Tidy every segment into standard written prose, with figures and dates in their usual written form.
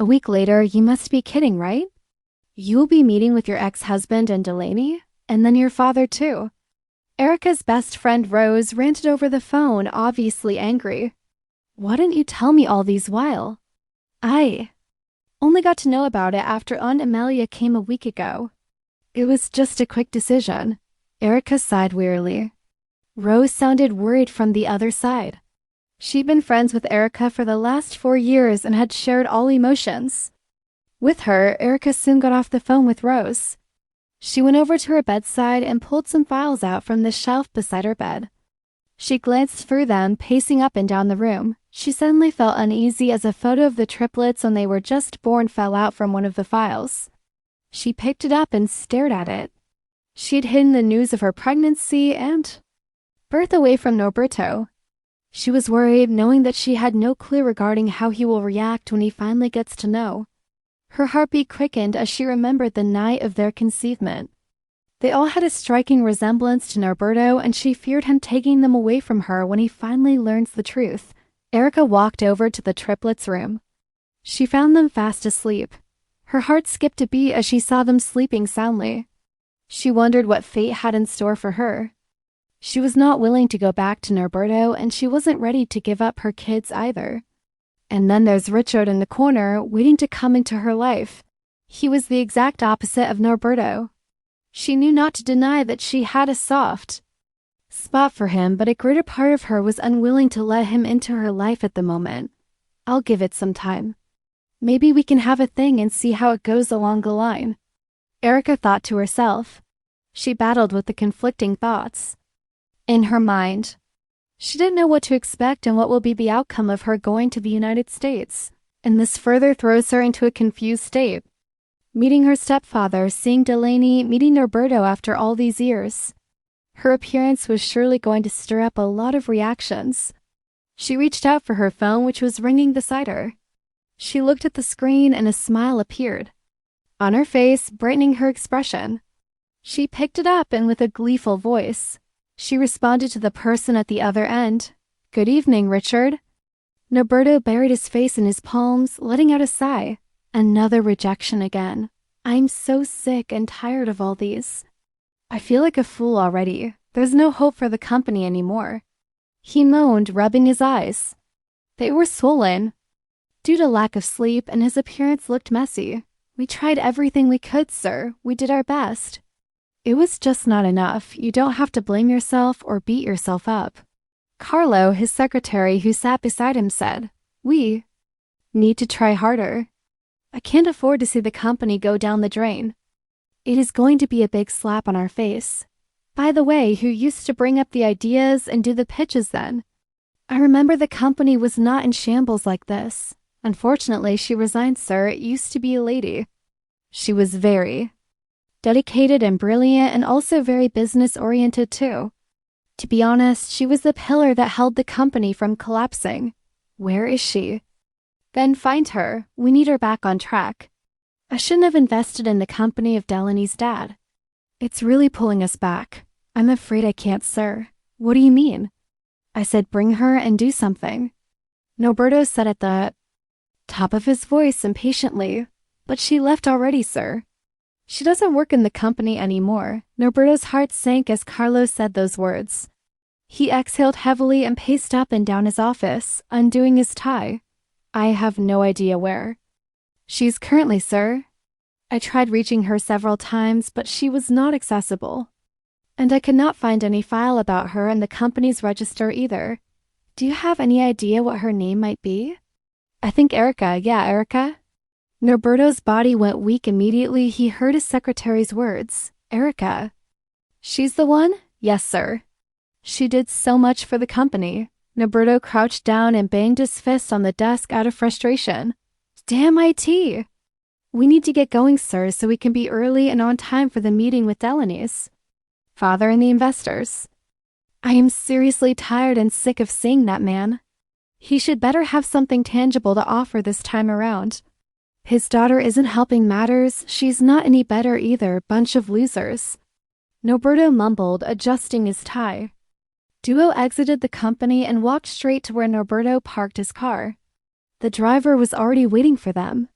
A week later, you must be kidding, right? You'll be meeting with your ex-husband and Delaney, and then your father too. Erica's best friend Rose ranted over the phone, obviously angry. Why didn't you tell me all these while? I only got to know about it after Aunt Amelia came a week ago. It was just a quick decision. Erica sighed wearily. Rose sounded worried from the other side. She'd been friends with Erica for the last 4 years and had shared all emotions. With her, Erica soon got off the phone with Rose. She went over to her bedside and pulled some files out from the shelf beside her bed. She glanced through them, pacing up and down the room. She suddenly felt uneasy as a photo of the triplets when they were just born fell out from one of the files. She picked it up and stared at it. She'd hidden the news of her pregnancy and birth away from Norberto. She was worried, knowing that she had no clue regarding how he will react when he finally gets to know. Her heartbeat quickened as she remembered the night of their conceivement. They all had a striking resemblance to Norberto, and she feared him taking them away from her when he finally learns the truth. Erica walked over to the triplets' room. She found them fast asleep. Her heart skipped a beat as she saw them sleeping soundly. She wondered what fate had in store for her. She was not willing to go back to Norberto, and she wasn't ready to give up her kids either. And then there's Richard in the corner, waiting to come into her life. He was the exact opposite of Norberto. She knew not to deny that she had a soft spot for him, but a greater part of her was unwilling to let him into her life at the moment. I'll give it some time. Maybe we can have a thing and see how it goes along the line, Erica thought to herself. She battled with the conflicting thoughts in her mind. She didn't know what to expect and what will be the outcome of her going to the United States, and this further throws her into a confused state. Meeting her stepfather, seeing Delaney, meeting Norberto after all these years. Her appearance was surely going to stir up a lot of reactions. She reached out for her phone, which was ringing beside her. She looked at the screen and a smile appeared on her face, brightening her expression. She picked it up and with a gleeful voice, she responded to the person at the other end. "Good evening, Richard." Norberto buried his face in his palms, letting out a sigh. Another rejection again. I'm so sick and tired of all these. I feel like a fool already. There's no hope for the company anymore. He moaned, rubbing his eyes. They were swollen due to lack of sleep, and his appearance looked messy. We tried everything we could, sir. We did our best. It was just not enough. You don't have to blame yourself or beat yourself up. Carlo, his secretary who sat beside him, said, "We need to try harder. I can't afford to see the company go down the drain. It is going to be a big slap on our face. By the way, who used to bring up the ideas and do the pitches then? I remember the company was not in shambles like this. Unfortunately, she resigned, sir. It used to be a lady. She was very dedicated and brilliant, and also very business-oriented too. To be honest, she was the pillar that held the company from collapsing. Where is she? Then find her. We need her back on track. I shouldn't have invested in the company of Delaney's dad. It's really pulling us back. I'm afraid I can't, sir." "What do you mean?" I said bring her and do something. Norberto said at the top of his voice impatiently, "But she left already, sir. She doesn't work in the company anymore." Norberto's heart sank as Carlos said those words. He exhaled heavily and paced up and down his office, undoing his tie. "I have no idea where." "She's currently, sir. I tried reaching her several times, but she was not accessible. And I could not find any file about her in the company's register either. Do you have any idea what her name might be?" "I think Erica. Yeah, Erica." Norberto's body went weak immediately. He heard his secretary's words. "Erica. She's the one?" "Yes, sir. She did so much for the company." Norberto crouched down and banged his fist on the desk out of frustration. "Damn IT! We need to get going, sir, so we can be early and on time for the meeting with Delaney's father and the investors. I am seriously tired and sick of seeing that man. He should better have something tangible to offer this time around. His daughter isn't helping matters. She's not any better either. Bunch of losers." Norberto mumbled, adjusting his tie. Duo exited the company and walked straight to where Norberto parked his car. The driver was already waiting for them.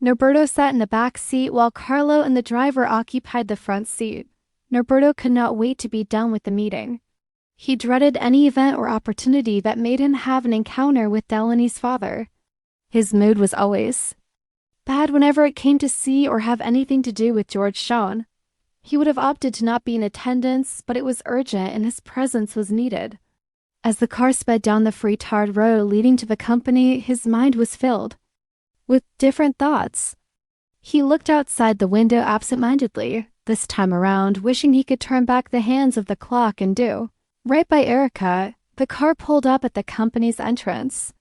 Norberto sat in the back seat while Carlo and the driver occupied the front seat. Norberto could not wait to be done with the meeting. He dreaded any event or opportunity that made him have an encounter with Delaney's father. His mood was always bad whenever it came to see or have anything to do with George Sean. He would have opted to not be in attendance, but it was urgent and his presence was needed. As the car sped down the free tarred road leading to the company, his mind was filled with different thoughts. He looked outside the window absent-mindedly, this time around wishing he could turn back the hands of the clock and do right by Erica. The car pulled up at the company's entrance.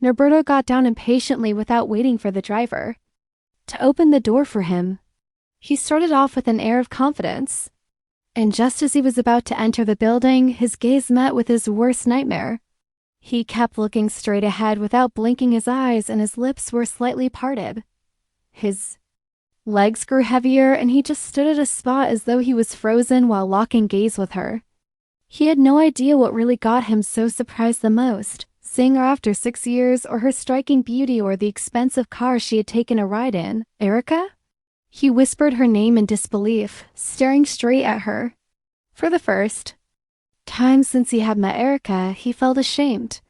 Norberto got down impatiently without waiting for the driver to open the door for him. He started off with an air of confidence, and just as he was about to enter the building, his gaze met with his worst nightmare. He kept looking straight ahead without blinking his eyes, and his lips were slightly parted. His legs grew heavier, and he just stood at a spot as though he was frozen while locking gaze with her. He had no idea what really got him so surprised the most, seeing her after 6 years, or her striking beauty, or the expensive car she had taken a ride in. Erica? He whispered her name in disbelief, staring straight at her. For the first time since he had met Erica, he felt ashamed.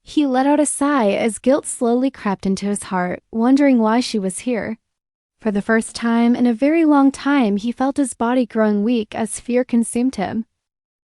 He let out a sigh as guilt slowly crept into his heart, wondering why she was here. For the first time in a very long time, he felt his body growing weak as fear consumed him.